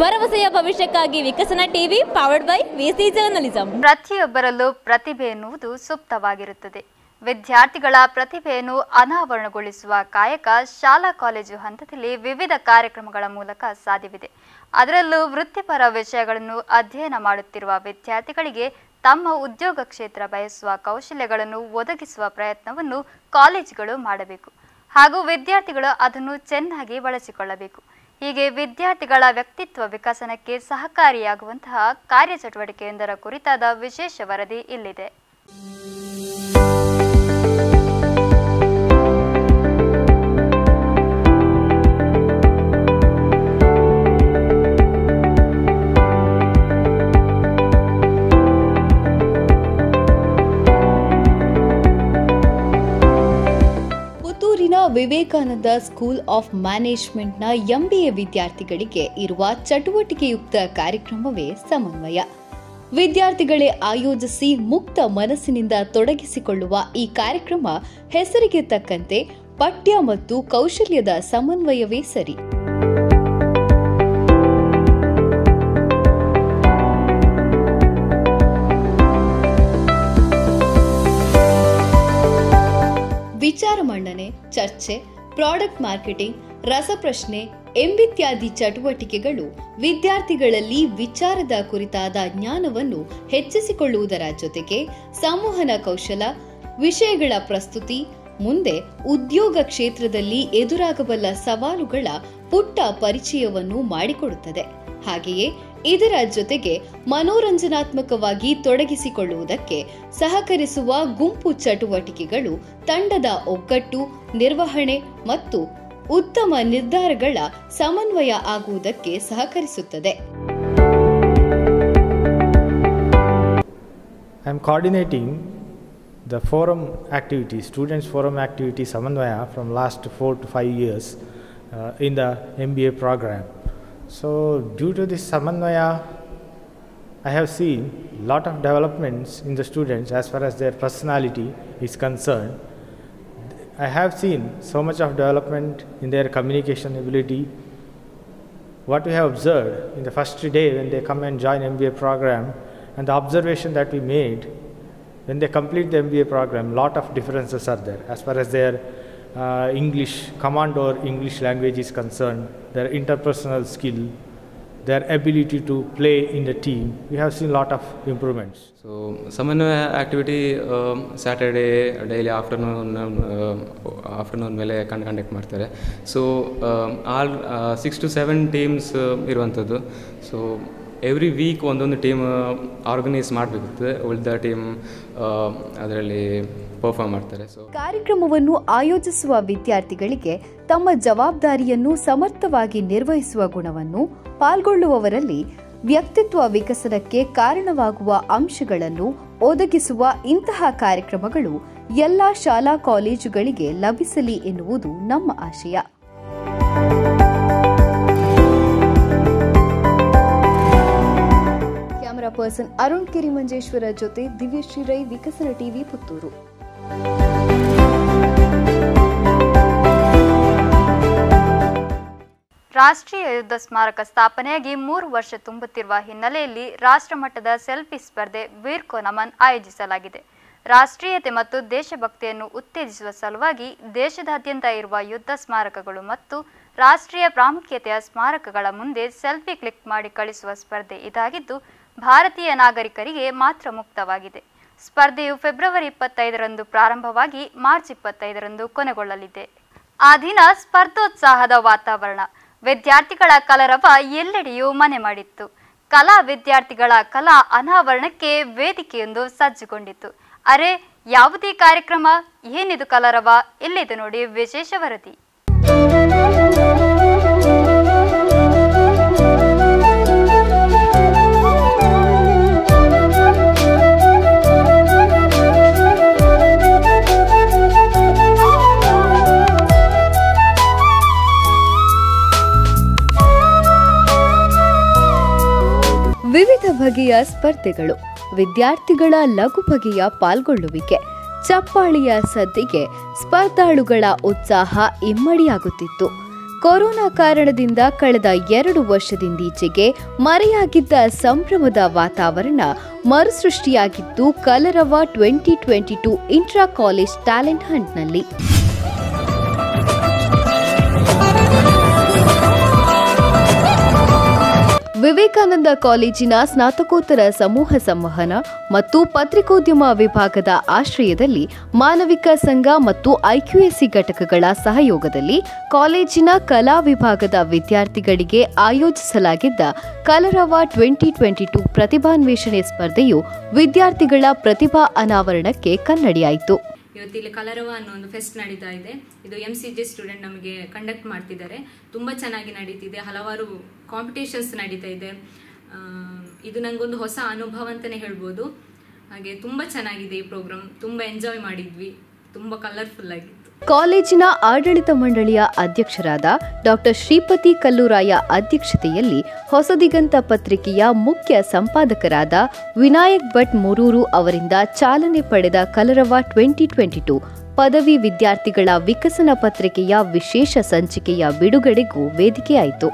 ಭರವಸೆಯ ಭವಿಷ್ಯಕ್ಕಾಗಿ Vikasana TV, powered by VC journalism. ಪ್ರತಿಯೊಬ್ಬರಲ್ಲೂ ಪ್ರತಿಭೆ ಎನ್ನುವುದು ಸುಪ್ತವಾಗಿರುತ್ತದೆ. ವಿದ್ಯಾರ್ಥಿಗಳ ಪ್ರತಿಭೆಯನ್ನು ಅನಾವರಣಗೊಳಿಸುವ ಕಾಯಕ ಶಾಲಾ ಕಾಲೇಜು ಹಂತದಲ್ಲಿ ವಿವಿಧ ಕಾರ್ಯಕ್ರಮಗಳ ಮೂಲಕ ಸಾಧ್ಯವಿದೆ. ಅದರಲ್ಲೂ ವೃತ್ತಿಪರ ವಿಷಯಗಳನ್ನು ಅಧ್ಯಯನ ಮಾಡುತ್ತಿರುವ ವಿದ್ಯಾರ್ಥಿಗಳಿಗೆ ತಮ್ಮ ಉದ್ಯೋಗ ಕ್ಷೇತ್ರ ಬಯಸುವ ಕೌಶಲ್ಯಗಳನ್ನು ಒದಗಿಸುವ ಪ್ರಯತ್ನವನ್ನು ಕಾಲೇಜುಗಳು ಮಾಡಬೇಕು ಹಾಗೂ ವಿದ್ಯಾರ್ಥಿಗಳು ಅದನ್ನು ಚೆನ್ನಾಗಿ ಬಳಸಿಕೊಳ್ಳಬೇಕು. ಹೀಗೆ ವಿದ್ಯಾರ್ಥಿಗಳ ವ್ಯಕ್ತಿತ್ವ ವಿಕಸನಕ್ಕೆ ಸಹಕಾರಿಯಾಗುವಂತಹ ಕಾರ್ಯಚಟುವಟಿಕೆಯೊಂದರ ಕುರಿತಾದ ವಿಶೇಷ ವರದಿ ಇಲ್ಲಿದೆ. ವಿವೇಕಾನಂದ ಸ್ಕೂಲ್ ಆಫ್ ಮ್ಯಾನೇಜ್ಮೆಂಟ್ನ MBA ವಿದ್ಯಾರ್ಥಿಗಳಿಗೆ ಇರುವ ಚಟುವಟಿಕೆಯುಕ್ತ ಕಾರ್ಯಕ್ರಮವೇ ಸಮನ್ವಯ. ವಿದ್ಯಾರ್ಥಿಗಳೇ ಆಯೋಜಿಸಿ ಮುಕ್ತ ಮನಸ್ಸಿನಿಂದ ತೊಡಗಿಸಿಕೊಳ್ಳುವ ಈ ಕಾರ್ಯಕ್ರಮ ಹೆಸರಿಗೆ ತಕ್ಕಂತೆ ಪಠ್ಯ ಮತ್ತು ಕೌಶಲ್ಯದ ಸಮನ್ವಯವೇ ಸರಿ. ವಿಚಾರ ಮಂಡನೆ, ಚರ್ಚೆ, ಪ್ರಾಡಕ್ಟ್ ಮಾರ್ಕೆಟಿಂಗ್, ರಸಪ್ರಶ್ನೆ ಎಂಬಿತ್ಯಾದಿ ಚಟುವಟಿಕೆಗಳು ವಿದ್ಯಾರ್ಥಿಗಳಲ್ಲಿ ವಿಚಾರದ ಕುರಿತಾದ ಜ್ಞಾನವನ್ನು ಹೆಚ್ಚಿಸಿಕೊಳ್ಳುವುದರ ಜೊತೆಗೆ ಸಂವಹನ ಕೌಶಲ, ವಿಷಯಗಳ ಪ್ರಸ್ತುತಿ, ಮುಂದೆ ಉದ್ಯೋಗ ಕ್ಷೇತ್ರದಲ್ಲಿ ಎದುರಾಗಬಲ್ಲ ಸವಾಲುಗಳ ಪುಟ್ಟ ಪರಿಚಯವನ್ನು ಮಾಡಿಕೊಡುತ್ತದೆ. ಹಾಗೆಯೇ ಇದರ ಜೊತೆಗೆ ಮನೋರಂಜನಾತ್ಮಕವಾಗಿ ತೊಡಗಿಸಿಕೊಳ್ಳುವುದಕ್ಕೆ ಸಹಕರಿಸುವ ಗುಂಪು ಚಟುವಟಿಕೆಗಳು ತಂಡದ ಒಗ್ಗಟ್ಟು, ನಿರ್ವಹಣೆ ಮತ್ತು ಉತ್ತಮ ನಿರ್ಧಾರಗಳ ಸಮನ್ವಯ ಆಗುವುದಕ್ಕೆ ಸಹಕರಿಸುತ್ತದೆ. I am coordinating the forum activities, students forum activity Samanvaya from last 4 to 5 years in the MBA program. So due to this Samanvaya, I have seen lot of developments in the students as far as their personality is concerned. I have seen so much of development in their communication ability. What we have observed in the first day when they come and join MBA program, and the observation that we made when they complete the MBA program, lot of differences are there as far as their English command or English language is concerned, their interpersonal skill, their ability to play in the team. We have seen lot of improvements. So Samanvaya activity Saturday daily afternoon ಮೇಲೆ conduct ಮಾಡ್ತಾರೆ. So all 6 to 7 teams ಇರುವಂಥದ್ದು. So every week ಒಂದೊಂದು team organise ಮಾಡಬೇಕಾಗುತ್ತೆ, ಉಳಿದ team ಅದರಲ್ಲಿ perform ಮಾಡ್ತಾರೆ. So ಕಾರ್ಯಕ್ರಮವನ್ನು ಆಯೋಜಿಸುವ ವಿದ್ಯಾರ್ಥಿಗಳಿಗೆ ತಮ್ಮ ಜವಾಬ್ದಾರಿಯನ್ನು ಸಮರ್ಥವಾಗಿ ನಿರ್ವಹಿಸುವ ಗುಣವನ್ನು, ಪಾಲ್ಗೊಳ್ಳುವವರಲ್ಲಿ ವ್ಯಕ್ತಿತ್ವ ವಿಕಸನಕ್ಕೆ ಕಾರಣವಾಗುವ ಅಂಶಗಳನ್ನು ಒದಗಿಸುವ ಇಂತಹ ಕಾರ್ಯಕ್ರಮಗಳು ಎಲ್ಲ ಶಾಲಾ ಕಾಲೇಜುಗಳಿಗೆ ಲಭಿಸಲಿ ಎನ್ನುವುದು ನಮ್ಮ ಆಶಯ. ಕ್ಯಾಮರಾ ಪರ್ಸನ್ ಅರುಣ್ ಕಿರಿಮಂಜೇಶ್ವರ ಜೊತೆ ದಿವ್ಯಶ್ರೀ ರೈ, ವಿಕಸನ ಟಿವಿ, ಪುತ್ತೂರು. ರಾಷ್ಟ್ರೀಯ ಯುದ್ಧ ಸ್ಮಾರಕ ಸ್ಥಾಪನೆಯಾಗಿ 3 ವರ್ಷ ತುಂಬುತ್ತಿರುವ ಹಿನ್ನೆಲೆಯಲ್ಲಿ ರಾಷ್ಟ್ರಮಟ್ಟದ ಸೆಲ್ಫಿ ಸ್ಪರ್ಧೆ ವೀರ್ ಕೋ ನಮನ್ ಆಯೋಜಿಸಲಾಗಿದೆ. ರಾಷ್ಟ್ರೀಯತೆ ಮತ್ತು ದೇಶಭಕ್ತಿಯನ್ನು ಉತ್ತೇಜಿಸುವ ಸಲುವಾಗಿ ದೇಶದಾದ್ಯಂತ ಇರುವ ಯುದ್ಧ ಸ್ಮಾರಕಗಳು ಮತ್ತು ರಾಷ್ಟ್ರೀಯ ಪ್ರಾಮುಖ್ಯತೆಯ ಸ್ಮಾರಕಗಳ ಮುಂದೆ ಸೆಲ್ಫಿ ಕ್ಲಿಕ್ ಮಾಡಿ ಕಳಿಸುವ ಸ್ಪರ್ಧೆ ಇದಾಗಿದ್ದು, ಭಾರತೀಯ ನಾಗರಿಕರಿಗೆ ಮಾತ್ರ ಮುಕ್ತವಾಗಿದೆ. ಸ್ಪರ್ಧೆಯು ಫೆಬ್ರವರಿ 25ರಂದು ಪ್ರಾರಂಭವಾಗಿ ಮಾರ್ಚ್ 25ರಂದು ಕೊನೆಗೊಳ್ಳಲಿದೆ. ಆ ದಿನ ಸ್ಪರ್ಧೋತ್ಸಾಹದ ವಾತಾವರಣ, ವಿದ್ಯಾರ್ಥಿಗಳ ಕಲರವ ಎಲ್ಲೆಡೆಯೂ ಮನೆ ಮಾಡಿತ್ತು. ಕಲಾ ವಿದ್ಯಾರ್ಥಿಗಳ ಕಲಾ ಅನಾವರಣಕ್ಕೆ ವೇದಿಕೆಯೊಂದು ಸಜ್ಜುಗೊಂಡಿತ್ತು. ಅರೆ, ಯಾವುದೇ ಕಾರ್ಯಕ್ರಮ, ಏನಿದು ಕಲರವ? ಇಲ್ಲಿದೆ ನೋಡಿ ವಿಶೇಷ ವರದಿ. ವಿವಿಧ ಬಗೆಯ ಸ್ಪರ್ಧೆಗಳು, ವಿದ್ಯಾರ್ಥಿಗಳ ಲಘು ಬಗೆಯ ಪಾಲ್ಗೊಳ್ಳುವಿಕೆ, ಚಪ್ಪಾಳಿಯ ಸದ್ದಿಗೆ ಸ್ಪರ್ಧಾಳುಗಳ ಉತ್ಸಾಹ ಇಮ್ಮಡಿಯಾಗುತ್ತಿತ್ತು. ಕೊರೋನಾ ಕಾರಣದಿಂದ ಕಳೆದ 2 ವರ್ಷದಿಂದೀಚೆಗೆ ಮರೆಯಾಗಿದ್ದ ಸಂಭ್ರಮದ ವಾತಾವರಣ ಮರುಸೃಷ್ಟಿಯಾಗಿದ್ದು ಕಲರವ 2022 ಇಂಟ್ರಾ ಕಾಲೇಜ್ ಟ್ಯಾಲೆಂಟ್ ಹಂಟ್ನಲ್ಲಿ. ವಿವೇಕಾನಂದ ಕಾಲೇಜಿನ ಸ್ನಾತಕೋತ್ತರ ಸಮೂಹ ಸಂವಹನ ಮತ್ತು ಪತ್ರಿಕೋದ್ಯಮ ವಿಭಾಗದ ಆಶ್ರಯದಲ್ಲಿ ಮಾನವಿಕ ಸಂಘ ಮತ್ತು ಐಕ್ಯೂಎಸ್ಸಿ ಘಟಕಗಳ ಸಹಯೋಗದಲ್ಲಿ ಕಾಲೇಜಿನ ಕಲಾ ವಿಭಾಗದ ವಿದ್ಯಾರ್ಥಿಗಳಿಗೆ ಆಯೋಜಿಸಲಾಗಿದ್ದ ಕಲರವ 2022 ಪ್ರತಿಭಾನ್ವೇಷಣೆ ಸ್ಪರ್ಧೆಯು ವಿದ್ಯಾರ್ಥಿಗಳ ಪ್ರತಿಭಾ ಅನಾವರಣಕ್ಕೆ ಕನ್ನಡಿಯಾಯಿತು. ಇವತ್ತಿಲ್ಲಿ ಕಲರವ ಅನ್ನೋ ಒಂದು ಫೆಸ್ಟ್ ನಡೀತಾ ಇದೆ. ಇದು MCJ ಸ್ಟೂಡೆಂಟ್ ನಮಗೆ ಕಂಡಕ್ಟ್ ಮಾಡ್ತಿದ್ದಾರೆ. ತುಂಬ ಚೆನ್ನಾಗಿ ನಡೀತಿದೆ. ಹಲವಾರು ಕಾಂಪಿಟೇಷನ್ಸ್ ನಡೀತಾ ಇದೆ. ಇದು ನನಗೊಂದು ಹೊಸ ಅನುಭವ ಅಂತಲೇ ಹೇಳ್ಬೋದು. ಹಾಗೆ ತುಂಬ ಚೆನ್ನಾಗಿದೆ ಈ ಪ್ರೋಗ್ರಾಮ್. ತುಂಬ ಎಂಜಾಯ್ ಮಾಡಿದ್ವಿ. ತುಂಬ ಕಲರ್ಫುಲ್ ಆಗಿತ್ತು. ಕಾಲೇಜಿನ ಆಡಳಿತ ಮಂಡಳಿಯ ಅಧ್ಯಕ್ಷರಾದ ಡಾಕ್ಟರ್ ಶ್ರೀಪತಿ ಕಲ್ಲೂರಾಯ ಅಧ್ಯಕ್ಷತೆಯಲ್ಲಿ ಹೊಸದಿಗಂತ ಪತ್ರಿಕೆಯ ಮುಖ್ಯ ಸಂಪಾದಕರಾದ ವಿನಾಯಕ್ ಭಟ್ ಮೂರೂರು ಅವರಿಂದ ಚಾಲನೆ ಪಡೆದ ಕಲರವ 2022 ಪದವಿ ವಿದ್ಯಾರ್ಥಿಗಳ ವಿಕಸನ ಪತ್ರಿಕೆಯ ವಿಶೇಷ ಸಂಚಿಕೆಯ ಬಿಡುಗಡೆಗೂ ವೇದಿಕೆಯಾಯಿತು.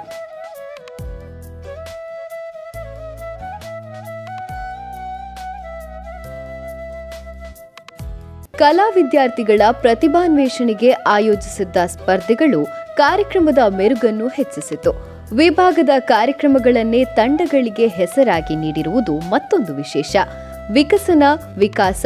ಕಲಾ ವಿದ್ಯಾರ್ಥಿಗಳ ಪ್ರತಿಭಾನ್ವೇಷಣೆಗೆ ಆಯೋಜಿಸಿದ್ದ ಸ್ಪರ್ಧೆಗಳು ಕಾರ್ಯಕ್ರಮದ ಮೆರುಗನ್ನು ಹೆಚ್ಚಿಸಿತು. ವಿಭಾಗದ ಕಾರ್ಯಕ್ರಮಗಳನ್ನೇ ತಂಡಗಳಿಗೆ ಹೆಸರಾಗಿ ನೀಡಿರುವುದು ಮತ್ತೊಂದು ವಿಶೇಷ. ವಿಕಸನ, ವಿಕಾಸ,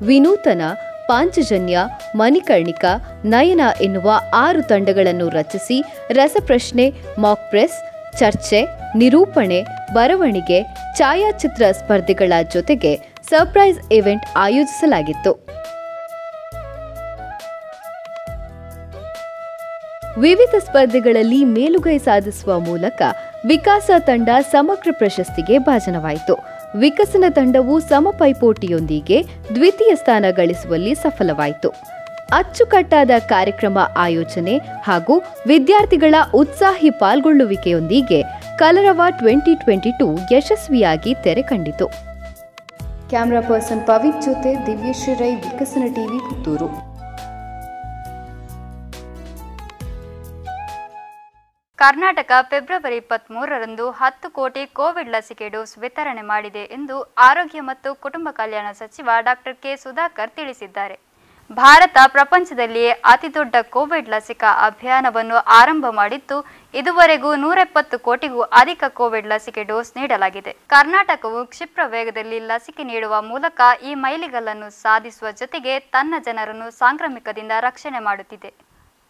ವಿನೂತನ, ಪಾಂಚಜನ್ಯ, ಮಣಿಕರ್ಣಿಕಾ, ನಯನ ಎನ್ನುವ 6 ತಂಡಗಳನ್ನು ರಚಿಸಿ ರಸಪ್ರಶ್ನೆ, ಮಾಕ್ ಪ್ರೆಸ್, ಚರ್ಚೆ, ನಿರೂಪಣೆ, ಬರವಣಿಗೆ, ಛಾಯಾಚಿತ್ರ ಸ್ಪರ್ಧೆಗಳ ಜೊತೆಗೆ ಸರ್ಪ್ರೈಸ್ ಇವೆಂಟ್ ಆಯೋಜಿಸಲಾಗಿತ್ತು. ವಿವಿಧ ಸ್ಪರ್ಧೆಗಳಲ್ಲಿ ಮೇಲುಗೈ ಸಾಧಿಸುವ ಮೂಲಕ ವಿಕಾಸ ತಂಡ ಸಮಗ್ರ ಪ್ರಶಸ್ತಿಗೆ ಭಾಜನವಾಯಿತು. ವಿಕಸನ ತಂಡವು ಸಮಪೈಪೋಟಿಯೊಂದಿಗೆ ದ್ವಿತೀಯ ಸ್ಥಾನ ಗಳಿಸುವಲ್ಲಿ ಸಫಲವಾಯಿತು. ಅಚ್ಚುಕಟ್ಟಾದ ಕಾರ್ಯಕ್ರಮ ಆಯೋಜನೆ ಹಾಗೂ ವಿದ್ಯಾರ್ಥಿಗಳ ಉತ್ಸಾಹಿ ಪಾಲ್ಗೊಳ್ಳುವಿಕೆಯೊಂದಿಗೆ ಕಲರವ 2022 ಯಶಸ್ವಿಯಾಗಿ ತೆರೆ ಕಂಡಿತು. ಕ್ಯಾಮರಾ ಪರ್ಸನ್ ಪವಿತ್ ಜೊತೆ ದಿವ್ಯಶ್ರೀ ರೈ, ವಿಕಸನ ಟಿವಿ, ಪುತ್ತೂರು. ಕರ್ನಾಟಕ ಫೆಬ್ರವರಿ 23ರಂದು 10 ಕೋಟಿ ಕೋವಿಡ್ ಲಸಿಕೆ ಡೋಸ್ ವಿತರಣೆ ಮಾಡಿದೆ ಎಂದು ಆರೋಗ್ಯ ಮತ್ತು ಕುಟುಂಬ ಕಲ್ಯಾಣ ಸಚಿವ ಡಾಕ್ಟರ್ ಕೆ ಸುಧಾಕರ್ ತಿಳಿಸಿದ್ದಾರೆ. ಭಾರತ ಪ್ರಪಂಚದಲ್ಲಿಯೇ ಅತಿದೊಡ್ಡ ಕೋವಿಡ್ ಲಸಿಕಾ ಅಭಿಯಾನವನ್ನು ಆರಂಭ ಮಾಡಿದ್ದು, ಇದುವರೆಗೂ 170 ಕೋಟಿಗೂ ಅಧಿಕ ಕೋವಿಡ್ ಲಸಿಕೆ ಡೋಸ್ ನೀಡಲಾಗಿದೆ. ಕರ್ನಾಟಕವು ಕ್ಷಿಪ್ರ ವೇಗದಲ್ಲಿ ಲಸಿಕೆ ನೀಡುವ ಮೂಲಕ ಈ ಮೈಲಿಗಲ್ಲನ್ನು ಸಾಧಿಸುವ ಜೊತೆಗೆ ತನ್ನ ಜನರನ್ನು ಸಾಂಕ್ರಾಮಿಕದಿಂದ ರಕ್ಷಣೆ ಮಾಡುತ್ತಿದೆ.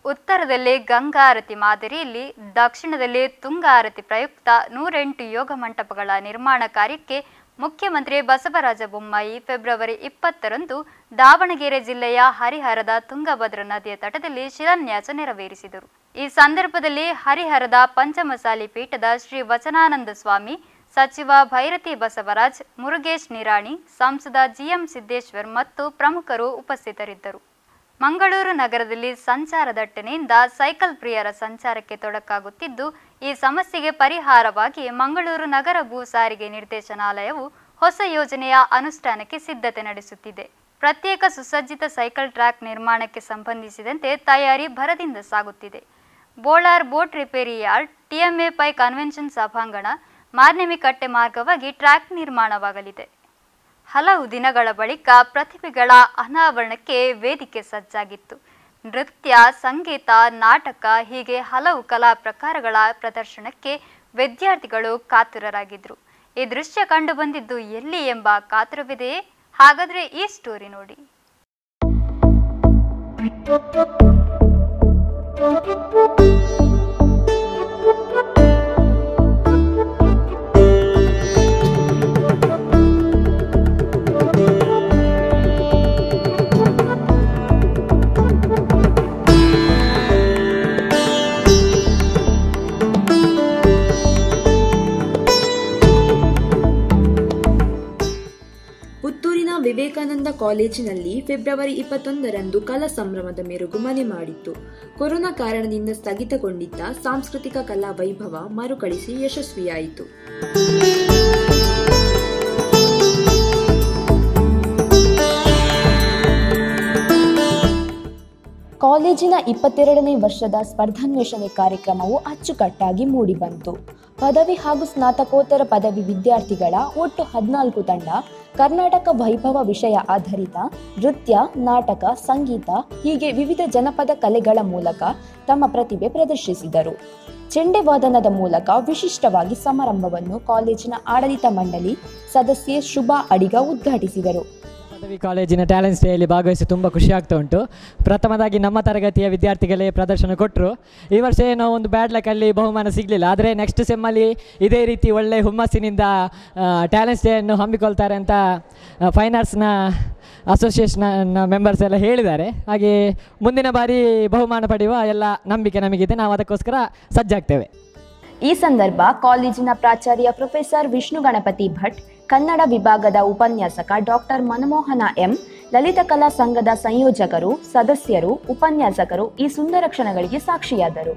ಉತ್ತರದಲ್ಲಿ ಗಂಗಾ ಆರತಿ ಮಾದರಿಯಲ್ಲಿ, ದಕ್ಷಿಣದಲ್ಲಿ ತುಂಗಾ ಆರತಿ ಪ್ರಯುಕ್ತ 108 ಯೋಗ ಮಂಟಪಗಳ ನಿರ್ಮಾಣ ಕಾರ್ಯಕ್ಕೆ ಮುಖ್ಯಮಂತ್ರಿ ಬಸವರಾಜ ಬೊಮ್ಮಾಯಿ ಫೆಬ್ರವರಿ 20ರಂದು ದಾವಣಗೆರೆ ಜಿಲ್ಲೆಯ ಹರಿಹರದ ತುಂಗಭದ್ರಾ ನದಿಯ ತಟದಲ್ಲಿ ಶಿಲಾನ್ಯಾಸ ನೆರವೇರಿಸಿದರು. ಈ ಸಂದರ್ಭದಲ್ಲಿ ಹರಿಹರದ ಪಂಚಮಸಾಲಿ ಪೀಠದ ಶ್ರೀ ವಚನಾನಂದ ಸ್ವಾಮಿ, ಸಚಿವ ಭೈರತಿ ಬಸವರಾಜ್, ಮುರುಗೇಶ್ ನಿರಾಣಿ, ಸಂಸದ ಜಿಎಂ ಸಿದ್ದೇಶ್ವರ್ ಮತ್ತು ಪ್ರಮುಖರು ಉಪಸ್ಥಿತರಿದ್ದರು. ಮಂಗಳೂರು ನಗರದಲ್ಲಿ ಸಂಚಾರ ದಟ್ಟಣೆಯಿಂದ ಸೈಕಲ್ ಪ್ರಿಯರ ಸಂಚಾರಕ್ಕೆ ತೊಡಕಾಗುತ್ತಿದ್ದು, ಈ ಸಮಸ್ಯೆಗೆ ಪರಿಹಾರವಾಗಿ ಮಂಗಳೂರು ನಗರ ಭೂ ಸಾರಿಗೆ ನಿರ್ದೇಶನಾಲಯವು ಹೊಸ ಯೋಜನೆಯ ಅನುಷ್ಠಾನಕ್ಕೆ ಸಿದ್ಧತೆ ನಡೆಸುತ್ತಿದೆ. ಪ್ರತ್ಯೇಕ ಸುಸಜ್ಜಿತ ಸೈಕಲ್ ಟ್ರ್ಯಾಕ್ ನಿರ್ಮಾಣಕ್ಕೆ ಸಂಬಂಧಿಸಿದಂತೆ ತಯಾರಿ ಭರದಿಂದ ಸಾಗುತ್ತಿದೆ. Bolar boat repair yard, TMA Pai convention ಸಭಾಂಗಣ, ಮಾರ್ನೆಮಿಕಟ್ಟೆ ಮಾರ್ಗವಾಗಿ ಟ್ರ್ಯಾಕ್ ನಿರ್ಮಾಣವಾಗಲಿದೆ. ಹಲವು ದಿನಗಳ ಬಳಿಕ ಪ್ರತಿಭೆಗಳ ಅನಾವರಣಕ್ಕೆ ವೇದಿಕೆ ಸಜ್ಜಾಗಿತ್ತು. ನೃತ್ಯ, ಸಂಗೀತ, ನಾಟಕ ಹೀಗೆ ಹಲವು ಕಲಾ ಪ್ರಕಾರಗಳ ಪ್ರದರ್ಶನಕ್ಕೆ ವಿದ್ಯಾರ್ಥಿಗಳು ಕಾತುರರಾಗಿದ್ರು. ಈ ದೃಶ್ಯ ಕಂಡು ಬಂದಿದ್ದು ಎಲ್ಲಿ ಎಂಬ ಕಾತುರವಿದೆಯೇ? ಹಾಗಾದ್ರೆ ಈ ಸ್ಟೋರಿ ನೋಡಿ. ಪುತ್ತೂರಿನ ವಿವೇಕಾನಂದ ಕಾಲೇಜಿನಲ್ಲಿ ಫೆಬ್ರವರಿ 21ರಂದು ಕಲಾ ಸಂಭ್ರಮದ ಮೆರುಗು ಮನೆ ಮಾಡಿತ್ತು. ಕೊರೋನಾ ಕಾರಣದಿಂದ ಸ್ಥಗಿತಗೊಂಡಿದ್ದ ಸಾಂಸ್ಕೃತಿಕ ಕಲಾ ವೈಭವ ಮರುಕಳಿಸಿ ಯಶಸ್ವಿಯಾಯಿತು. ಕಾಲೇಜಿನ 22ನೇ ವರ್ಷದ ಸ್ಪರ್ಧಾನ್ವೇಷಣೆ ಕಾರ್ಯಕ್ರಮವು ಅಚ್ಚುಕಟ್ಟಾಗಿ ಮೂಡಿಬಂತು. ಪದವಿ ಹಾಗೂ ಸ್ನಾತಕೋತ್ತರ ಪದವಿ ವಿದ್ಯಾರ್ಥಿಗಳ ಒಟ್ಟು 14 ತಂಡ ಕರ್ನಾಟಕ ವೈಭವ ವಿಷಯ ಆಧಾರಿತ ನೃತ್ಯ, ನಾಟಕ, ಸಂಗೀತ ಹೀಗೆ ವಿವಿಧ ಜನಪದ ಕಲೆಗಳ ಮೂಲಕ ತಮ್ಮ ಪ್ರತಿಭೆ ಪ್ರದರ್ಶಿಸಿದರು. ಚೆಂಡೆ ವಾದನದ ಮೂಲಕ ವಿಶಿಷ್ಟವಾಗಿ ಸಮಾರಂಭವನ್ನು ಕಾಲೇಜಿನ ಆಡಳಿತ ಮಂಡಳಿ ಸದಸ್ಯೆ ಶುಭಾ ಅಡಿಗ ಉದ್ಘಾಟಿಸಿದರು. ಪದವಿ ಕಾಲೇಜಿನ ಟ್ಯಾಲೆಂಟ್ಸ್ ಡೇಯಲ್ಲಿ ಭಾಗವಹಿಸಿ ತುಂಬ ಖುಷಿ ಆಗ್ತಾ ಉಂಟು. ಪ್ರಥಮದಾಗಿ ನಮ್ಮ ತರಗತಿಯ ವಿದ್ಯಾರ್ಥಿಗಳೇ ಪ್ರದರ್ಶನ ಕೊಟ್ಟರು. ಈ ವರ್ಷ ಏನೋ ಒಂದು ಬ್ಯಾಡ್ ಲಕ್ಕಲ್ಲಿ ಬಹುಮಾನ ಸಿಗಲಿಲ್ಲ, ಆದರೆ ನೆಕ್ಸ್ಟ್ ಸೆಮ್ಮಲ್ಲಿ ಇದೇ ರೀತಿ ಒಳ್ಳೆ ಹುಮ್ಮಸ್ಸಿನಿಂದ ಟ್ಯಾಲೆಂಟ್ಸ್ ಡೇಯನ್ನು ಹಮ್ಮಿಕೊಳ್ತಾರೆ ಅಂತ ಫೈನ್ ಆರ್ಟ್ಸ್ನ ಅಸೋಸಿಯೇಷನ್ನ ಮೆಂಬರ್ಸ್ ಎಲ್ಲ ಹೇಳಿದ್ದಾರೆ. ಹಾಗೆ ಮುಂದಿನ ಬಾರಿ ಬಹುಮಾನ ಪಡೆಯುವ ಎಲ್ಲ ನಂಬಿಕೆ ನಮಗಿದೆ. ನಾವು ಅದಕ್ಕೋಸ್ಕರ ಸಜ್ಜಾಗ್ತೇವೆ. ಈ ಸಂದರ್ಭ ಕಾಲೇಜಿನ ಪ್ರಾಚಾರ್ಯ ಪ್ರೊಫೆಸರ್ ವಿಷ್ಣು ಗಣಪತಿ ಭಟ್, ಕನ್ನಡ ವಿಭಾಗದ ಉಪನ್ಯಾಸಕ ಡಾಕ್ಟರ್ ಮನಮೋಹನ ಎಂ, ಲಲಿತ ಕಲಾ ಸಂಘದ ಸಂಯೋಜಕರು, ಸದಸ್ಯರು, ಉಪನ್ಯಾಸಕರು ಈ ಸುಂದರ ಕ್ಷಣಗಳಿಗೆ ಸಾಕ್ಷಿಯಾದರು.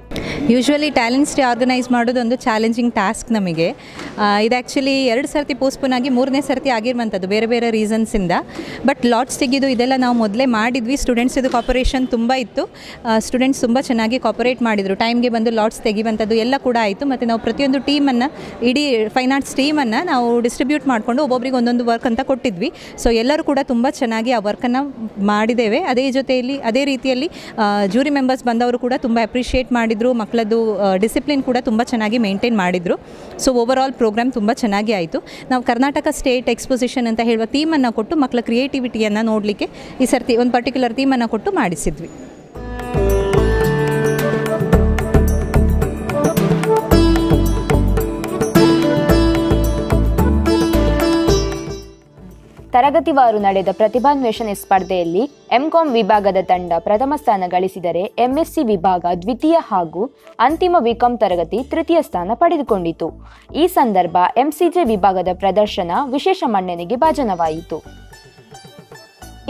ಯೂಶ್ವಲಿ ಟ್ಯಾಲೆಂಟ್ಸ್ ಡೇ ಆರ್ಗನೈಸ್ ಮಾಡೋದೊಂದು ಚಾಲೆಂಜಿಂಗ್ ಟಾಸ್ಕ್ ನಮಗೆ. ಇದು ಆ್ಯಕ್ಚುಲಿ 2 ಸರ್ತಿ ಪೋಸ್ಟ್ಪೋನ್ ಆಗಿ 3ನೇ ಸರ್ತಿ ಆಗಿರುವಂಥದ್ದು ಬೇರೆ ಬೇರೆ ರೀಸನ್ಸಿಂದ. ಬಟ್ ಲಾಟ್ಸ್ ತೆಗೆದು ಇದೆಲ್ಲ ನಾವು ಮೊದಲೇ ಮಾಡಿದ್ವಿ. ಸ್ಟೂಡೆಂಟ್ಸ್ ಇದು ಕಾಪರೇಷನ್ ತುಂಬ ಇತ್ತು. ಸ್ಟೂಡೆಂಟ್ಸ್ ತುಂಬ ಚೆನ್ನಾಗಿ ಕಾಪರೇಟ್ ಮಾಡಿದರು. ಟೈಮ್ಗೆ ಬಂದು ಲಾಟ್ಸ್ ತೆಗೆಯುವಂಥದ್ದು ಎಲ್ಲ ಕೂಡ ಆಯಿತು. ಮತ್ತು ನಾವು ಪ್ರತಿಯೊಂದು ಟೀಮನ್ನು, ಇಡೀ ಫೈನ್ ಆರ್ಟ್ಸ್ ಟೀಮನ್ನು ನಾವು ಡಿಸ್ಟ್ರಿಬ್ಯೂಟ್ ಮಾಡಿಕೊಂಡು ಒಬ್ಬೊಬ್ಬರಿಗೆ ಒಂದೊಂದು ವರ್ಕ್ ಅಂತ ಕೊಟ್ಟಿದ್ವಿ. ಸೊ ಎಲ್ಲರೂ ಕೂಡ ತುಂಬ ಚೆನ್ನಾಗಿ ಆ ವರ್ಕನ್ನು ಮಾಡಿದ್ದೇವೆ. ಅದೇ ರೀತಿಯಲ್ಲಿ ಜೂರಿ ಮೆಂಬರ್ಸ್ ಬಂದವರು ಕೂಡ ತುಂಬ ಅಪ್ರಿಷಿಯೇಟ್ ಮಾಡಿದರು. ಮಕ್ಕಳದ್ದು ಡಿಸಿಪ್ಲಿನ್ ಕೂಡ ತುಂಬ ಚೆನ್ನಾಗಿ ಮೇಂಟೈನ್ ಮಾಡಿದರು. ಸೊ ಓವರ್ ಆಲ್ ಪ್ರೋಗ್ರಾಮ್ ತುಂಬ ಚೆನ್ನಾಗಿ ಆಯಿತು. ನಾವು ಕರ್ನಾಟಕ ಸ್ಟೇಟ್ ಎಕ್ಸ್ಪೊಸಿಷನ್ ಅಂತ ಹೇಳುವ ಥೀಮನ್ನು ಕೊಟ್ಟು ಮಕ್ಕಳ ಕ್ರಿಯೇಟಿವಿಟಿಯನ್ನು ನೋಡಲಿಕ್ಕೆ ಈ ಸರ್ತಿ ಒಂದು ಪರ್ಟಿಕ್ಯುಲರ್ ಥೀಮನ್ನು ಕೊಟ್ಟು ಮಾಡಿಸಿದ್ವಿ. ತರಗತಿವಾರು ನಡೆದ ಪ್ರತಿಭಾನ್ವೇಷಣೆ ಸ್ಪರ್ಧೆಯಲ್ಲಿ ಎಂಕಾಂ ವಿಭಾಗದ ತಂಡ ಪ್ರಥಮ ಸ್ಥಾನ ಗಳಿಸಿದರೆ ಎಂಎಸ್ಸಿ ವಿಭಾಗ ದ್ವಿತೀಯ ಹಾಗೂ ಅಂತಿಮ ಬಿಕಾಂ ತರಗತಿ ತೃತೀಯ ಸ್ಥಾನ ಪಡೆದುಕೊಂಡಿತು. ಈ ಸಂದರ್ಭ ಎಂಸಿಜೆ ವಿಭಾಗದ ಪ್ರದರ್ಶನ ವಿಶೇಷ ಮನ್ನಣೆಗೆ ಭಾಜನವಾಯಿತು.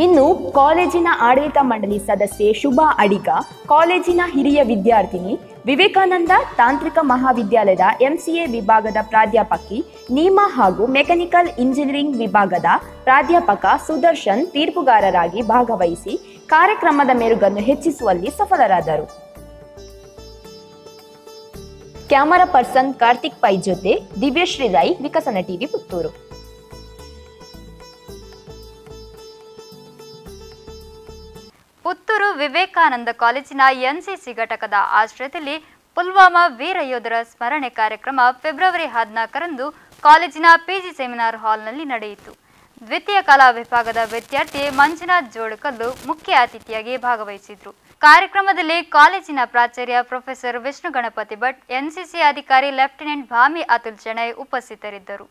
ಇನ್ನು ಕಾಲೇಜಿನ ಆಡಳಿತ ಮಂಡಳಿ ಸದಸ್ಯೆ ಶುಭಾ ಅಡಿಗ, ಕಾಲೇಜಿನ ಹಿರಿಯ ವಿದ್ಯಾರ್ಥಿನಿ, ವಿವೇಕಾನಂದ ತಾಂತ್ರಿಕ ಮಹಾವಿದ್ಯಾಲಯದ ಎಂಸಿಎ ವಿಭಾಗದ ಪ್ರಾಧ್ಯಾಪಕಿ ನೀಮಾ ಹಾಗೂ ಮೆಕ್ಯಾನಿಕಲ್ ಇಂಜಿನಿಯರಿಂಗ್ ವಿಭಾಗದ ಪ್ರಾಧ್ಯಾಪಕ ಸುದರ್ಶನ್ ತೀರ್ಪುಗಾರರಾಗಿ ಭಾಗವಹಿಸಿ ಕಾರ್ಯಕ್ರಮದ ಮೆರುಗನ್ನು ಹೆಚ್ಚಿಸುವಲ್ಲಿ ಸಫಲರಾದರು. ಕ್ಯಾಮರಾ ಪರ್ಸನ್ ಕಾರ್ತಿಕ್ ಪೈ ಜೊತೆ ದಿವ್ಯಶ್ರೀ ರೈ, ವಿಕಸನ ಟಿವಿ, ಪುತ್ತೂರು. ಪುತ್ತೂರು ವಿವೇಕಾನಂದ ಕಾಲೇಜಿನ ಎನ್ಸಿಸಿ ಘಟಕದ ಆಶ್ರಯದಲ್ಲಿ ಪುಲ್ವಾಮಾ ವೀರ ಯೋಧರ ಸ್ಮರಣೆ ಕಾರ್ಯಕ್ರಮ ಫೆಬ್ರವರಿ 14ರಂದು ಕಾಲೇಜಿನ ಪಿಜಿ ಸೆಮಿನಾರ್ ಹಾಲ್ನಲ್ಲಿ ನಡೆಯಿತು. ದ್ವಿತೀಯ ಕಲಾ ವಿಭಾಗದ ವಿದ್ಯಾರ್ಥಿ ಮಂಜುನಾಥ್ ಜೋಡುಕಲ್ಲು ಮುಖ್ಯ ಅತಿಥಿಯಾಗಿ ಭಾಗವಹಿಸಿದ್ರು. ಕಾರ್ಯಕ್ರಮದಲ್ಲಿ ಕಾಲೇಜಿನ ಪ್ರಾಚಾರ್ಯ ಪ್ರೊಫೆಸರ್ ವಿಷ್ಣು ಗಣಪತಿ ಭಟ್, ಎನ್ಸಿಸಿ ಅಧಿಕಾರಿ ಲೆಫ್ಟಿನೆಂಟ್ ಭಾಮಿ ಅತುಲ್ ಶೆಣೈ ಉಪಸ್ಥಿತರಿದ್ದರು.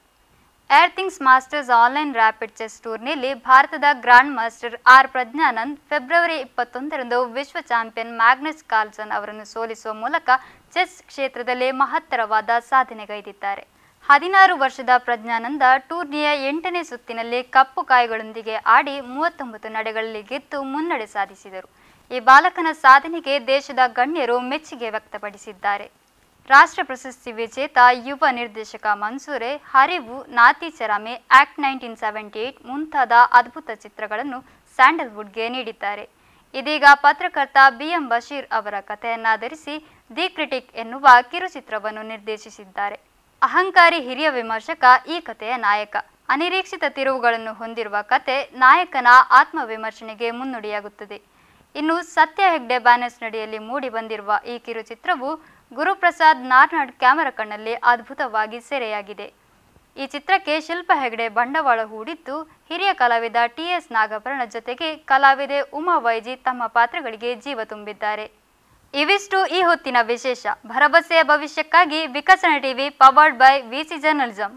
ಏರ್ಥಿಂಗ್ಸ್ ಮಾಸ್ಟರ್ಸ್ ಆನ್ಲೈನ್ ರ್ಯಾಪಿಡ್ ಚೆಸ್ ಟೂರ್ನಿಯಲ್ಲಿ ಭಾರತದ grand master R Praggnanandhaa February 21ರಂದು ವಿಶ್ವ ಚಾಂಪಿಯನ್ ಮ್ಯಾಗ್ನಸ್ ಕಾರ್ಲ್ಸನ್ ಅವರನ್ನು ಸೋಲಿಸುವ ಮೂಲಕ ಚೆಸ್ ಕ್ಷೇತ್ರದಲ್ಲಿ ಮಹತ್ತರವಾದ ಸಾಧನೆಗೈದಿದ್ದಾರೆ. 16 ವರ್ಷದ ಪ್ರಜ್ಞಾನಂದ ಟೂರ್ನಿಯ 8ನೇ ಸುತ್ತಿನಲ್ಲಿ ಕಪ್ಪು ಕಾಯಿಗಳೊಂದಿಗೆ ಆಡಿ 39 ನಡೆಗಳಲ್ಲಿ ಗೆದ್ದು ಮುನ್ನಡೆ ಸಾಧಿಸಿದರು. ಈ ಬಾಲಕನ ಸಾಧನೆಗೆ ದೇಶದ ಗಣ್ಯರು ಮೆಚ್ಚುಗೆ ವ್ಯಕ್ತಪಡಿಸಿದ್ದಾರೆ. ರಾಷ್ಟ್ರ ಪ್ರಶಸ್ತಿ ವಿಜೇತ ಯುವ ನಿರ್ದೇಶಕ ಮನ್ಸೂರೆ ಹರಿವು, ನಾತಿ ಚರಾಮೆ, ಆಕ್ಟ್ 1978 ಮುಂತಾದ ಅದ್ಭುತ ಚಿತ್ರಗಳನ್ನು ಸ್ಯಾಂಡಲ್ವುಡ್ಗೆ ನೀಡಿದ್ದಾರೆ. ಇದೀಗ ಪತ್ರಕರ್ತ BM ಬಶೀರ್ ಅವರ ಕಥೆಯನ್ನಾಧರಿಸಿ ದಿ ಕ್ರಿಟಿಕ್ ಎನ್ನುವ ಕಿರುಚಿತ್ರವನ್ನು ನಿರ್ದೇಶಿಸಿದ್ದಾರೆ. ಅಹಂಕಾರಿ ಹಿರಿಯ ವಿಮರ್ಶಕ ಈ ಕಥೆಯ ನಾಯಕ. ಅನಿರೀಕ್ಷಿತ ತಿರುವುಗಳನ್ನು ಹೊಂದಿರುವ ಕತೆ ನಾಯಕನ ಆತ್ಮವಿಮರ್ಶನೆಗೆ ಮುನ್ನುಡಿಯಾಗುತ್ತದೆ. ಇನ್ನು ಸತ್ಯ ಹೆಗ್ಡೆ ಬ್ಯಾನರ್ಸ್ ನಡಿಯಲ್ಲಿ ಮೂಡಿ ಬಂದಿರುವ ಈ ಕಿರುಚಿತ್ರವು ಗುರುಪ್ರಸಾದ್ ನಾರ್ನಾಡ್ ಕ್ಯಾಮರಾ ಕಣ್ಣಲ್ಲಿ ಅದ್ಭುತವಾಗಿ ಸೆರೆಯಾಗಿದೆ. ಈ ಚಿತ್ರಕ್ಕೆ ಶಿಲ್ಪ ಹೆಗ್ಡೆ ಬಂಡವಾಳ ಹೂಡಿದ್ದು, ಹಿರಿಯ ಕಲಾವಿದ TS ನಾಗಭರಣ ಜೊತೆಗೆ ಕಲಾವಿದೆ ಉಮಾ ವೈಜಿ ತಮ್ಮ ಪಾತ್ರಗಳಿಗೆ ಜೀವ ತುಂಬಿದ್ದಾರೆ. ಇವಿಷ್ಟು ಈ ಹೊತ್ತಿನ ವಿಶೇಷ. ಭರವಸೆಯ ಭವಿಷ್ಯಕ್ಕಾಗಿ Vikasana TV, powered by VC journalism.